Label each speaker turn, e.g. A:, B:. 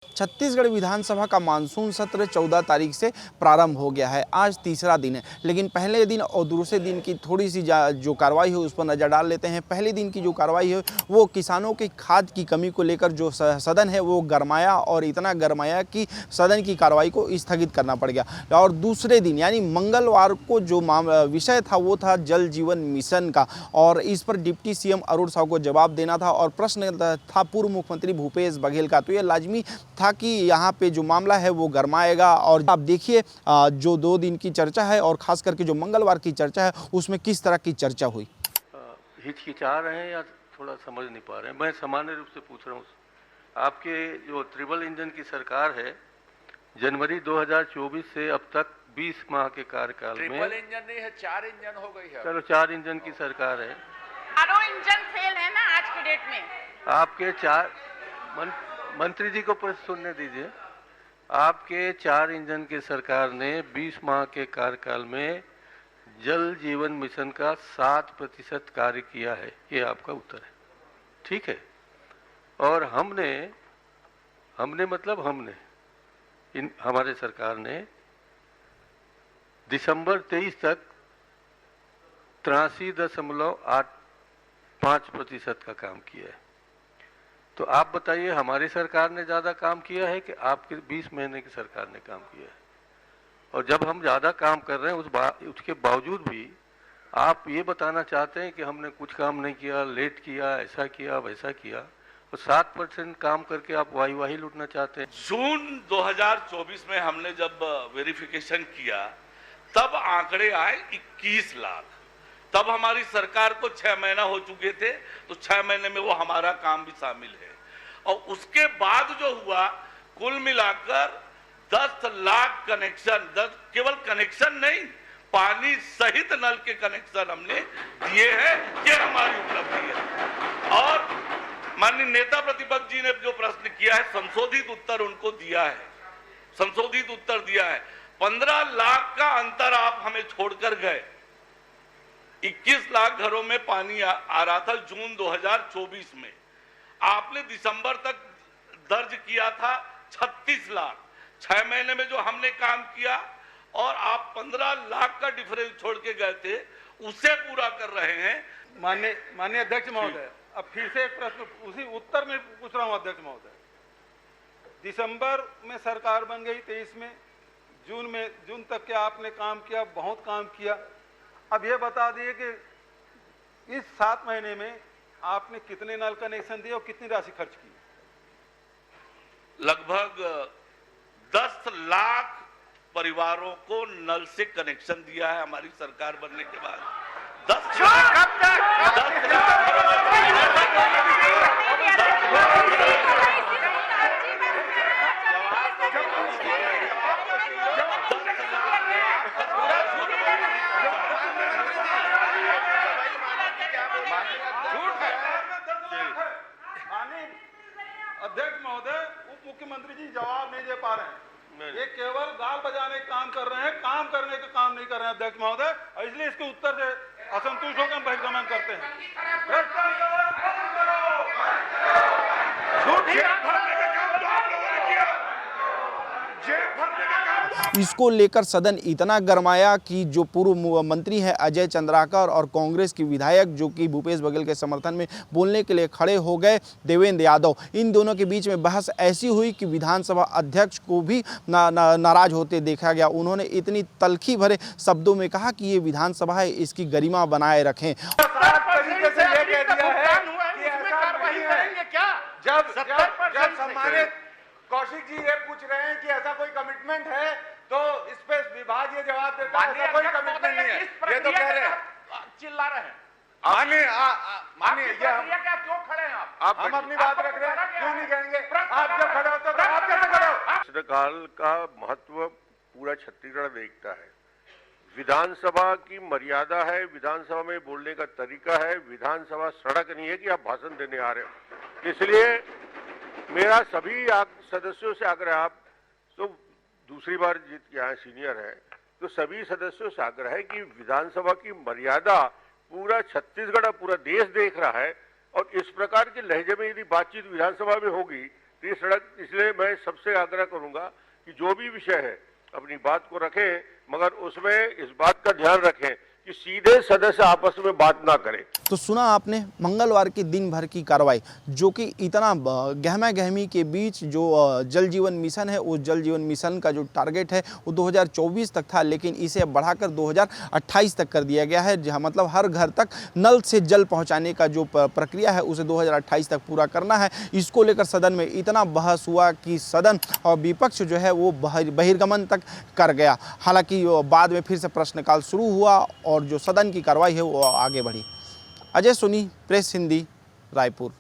A: छत्तीसगढ़ विधानसभा का मानसून सत्र 14 तारीख से प्रारंभ हो गया है। आज तीसरा दिन है, लेकिन पहले दिन और दूसरे दिन की थोड़ी सी जो कार्रवाई है उस पर नज़र डाल लेते हैं। पहले दिन की जो कार्रवाई है वो किसानों की खाद की कमी को लेकर जो सदन है वो गरमाया और इतना गरमाया कि सदन की कार्रवाई को स्थगित करना पड़ गया। और दूसरे दिन यानी मंगलवार को जो विषय था वो था जल जीवन मिशन का, और इस पर डिप्टी सीएम अरुण साव को जवाब देना था और प्रश्न था पूर्व मुख्यमंत्री भूपेश बघेल का। तो ये लाजमी था कि यहाँ पे जो मामला है वो गरमाएगा। और आप देखिए जो 2 दिन की चर्चा है और खास करके जो मंगलवार की चर्चा है उसमें किस तरह की चर्चा हुई।
B: हिचकिचा रहे हैं या थोड़ा समझ नहीं पा रहे हैं? मैं सामान्य रूप से पूछ रहा हूँ। आपके जो ट्रिपल इंजन की सरकार है, जनवरी 2024 से अब तक 20 माह के कार्यकाल में
C: ट्रिपल इंजन नहीं है, 4 इंजन हो गई है।
B: चलो 4 इंजन की सरकार है।
D: चारों इंजन फेल है ना आज की डेट में।
B: आपके 4 मंत्री जी को प्रश्न सुनने दीजिए। आपके 4 इंजन की सरकार ने 20 माह के कार्यकाल में जल जीवन मिशन का 7% कार्य किया है, ये आपका उत्तर है, ठीक है। और हमने मतलब हमारे सरकार ने दिसंबर 23 तक 83.85% का काम किया है। तो आप बताइए, हमारी सरकार ने ज़्यादा काम किया है कि आपके 20 महीने की सरकार ने काम किया है? और जब हम ज़्यादा काम कर रहे हैं उसके बावजूद भी आप ये बताना चाहते हैं कि हमने कुछ काम नहीं किया, लेट किया, ऐसा किया, वैसा किया, और 7% काम करके आप वाही लूटना चाहते हैं।
C: जून 2024 में हमने जब वेरिफिकेशन किया तब आंकड़े आए 21 लाख। तब हमारी सरकार को 6 महीना हो चुके थे, तो 6 महीने में वो हमारा काम भी शामिल है। और उसके बाद जो हुआ, कुल मिलाकर 10 लाख कनेक्शन, केवल कनेक्शन नहीं, पानी सहित नल के कनेक्शन हमने दिए हैं। ये हमारी उपलब्धि है। और माननीय नेता प्रतिपक्ष जी ने जो प्रश्न किया है, संशोधित उत्तर उनको दिया है, संशोधित उत्तर दिया है। 15 लाख का अंतर आप हमें छोड़कर गए। 21 लाख घरों में पानी आ रहा था जून 2024 में। आपने दिसंबर तक दर्ज किया था 36 लाख। 6 महीने में जो हमने काम किया और आप 15 लाख का डिफरेंस छोड़ के गए थे, उसे पूरा कर रहे हैं।
E: माननीय अध्यक्ष महोदय, अब फिर से एक प्रश्न उसी उत्तर में पूछ रहा हूं अध्यक्ष महोदय। दिसंबर में सरकार बन गई 23 में, जून तक के आपने काम किया, बहुत काम किया। अब ये बता दिए कि इस 7 महीने में आपने कितने नल कनेक्शन दिए और कितनी राशि खर्च की?
C: लगभग 10 लाख परिवारों को नल से कनेक्शन दिया है हमारी सरकार बनने के बाद। 10
E: अध्यक्ष महोदय, उप मुख्यमंत्री जी जवाब नहीं दे पा रहे हैं। ये केवल गाल बजाने का काम कर रहे हैं, काम करने का काम नहीं कर रहे हैं अध्यक्ष महोदय, इसलिए इसके उत्तर से असंतुष्ट होकर हम बहिर्गमन करते हैं।
A: इसको लेकर सदन इतना गरमाया कि जो पूर्व मंत्री है अजय चंद्राकर और कांग्रेस की विधायक जो कि भूपेश बघेल के समर्थन में बोलने के लिए खड़े हो गए, देवेंद्र यादव, इन दोनों के बीच में बहस ऐसी हुई कि विधानसभा अध्यक्ष को भी नाराज होते देखा गया। उन्होंने इतनी तल्खी भरे शब्दों में कहा कि ये विधानसभा है, इसकी गरिमा बनाए रखें।
F: कौशिक जी ये पूछ रहे हैं कि ऐसा कोई कमिटमेंट है, तो इस पे विभाग ये जवाब देता है ऐसा कोई कमिटमेंट नहीं है। ये तो कह रहे हैं,
C: चिल्ला रहे हैं।
F: मानिए ये
C: क्यों खड़े हैं आप?
F: हम अपनी बात रख रहे हैं, क्यों नहीं कहेंगे? आप जब खड़े होते हो तो आप कैसे खड़े हो?
B: प्रश्नकाल का महत्व पूरा छत्तीसगढ़ देखता है। विधानसभा की मर्यादा है, विधानसभा में बोलने का तरीका है। विधानसभा सड़क नहीं है कि आप भाषण देने आ रहे हो। इसलिए मेरा सभी सदस्यों से आग्रह, आप तो दूसरी बार जीत के आए, सीनियर है, तो सभी सदस्यों से आग्रह है कि विधानसभा की मर्यादा पूरा छत्तीसगढ़, पूरा देश देख रहा है, और इस प्रकार के लहजे में यदि बातचीत विधानसभा में होगी तो ये सड़क, इसलिए मैं सबसे आग्रह करूंगा कि जो भी विषय है अपनी बात को रखें, मगर उसमें इस बात का ध्यान रखें कि सीधे सदस्य आपस में बात ना करें।
A: तो सुना आपने मंगलवार की दिन भर की कार्रवाई, जो कि इतना गहमा गहमी के बीच जो जल जीवन मिशन है, उस जल जीवन मिशन का जो टारगेट है वो 2024 तक था, लेकिन इसे बढ़ाकर 2028 तक कर दिया गया है, जहां मतलब हर घर तक नल से जल पहुंचाने का जो प्रक्रिया है उसे 2028 तक पूरा करना है। इसको लेकर सदन में इतना बहस हुआ कि सदन और विपक्ष जो है वो बहिर्गमन तक कर गया। हालांकि बाद में फिर से प्रश्नकाल शुरू हुआ और जो सदन की कार्रवाई है वो आगे बढ़ी। अजय सोनी, प्रेस हिंदी, रायपुर।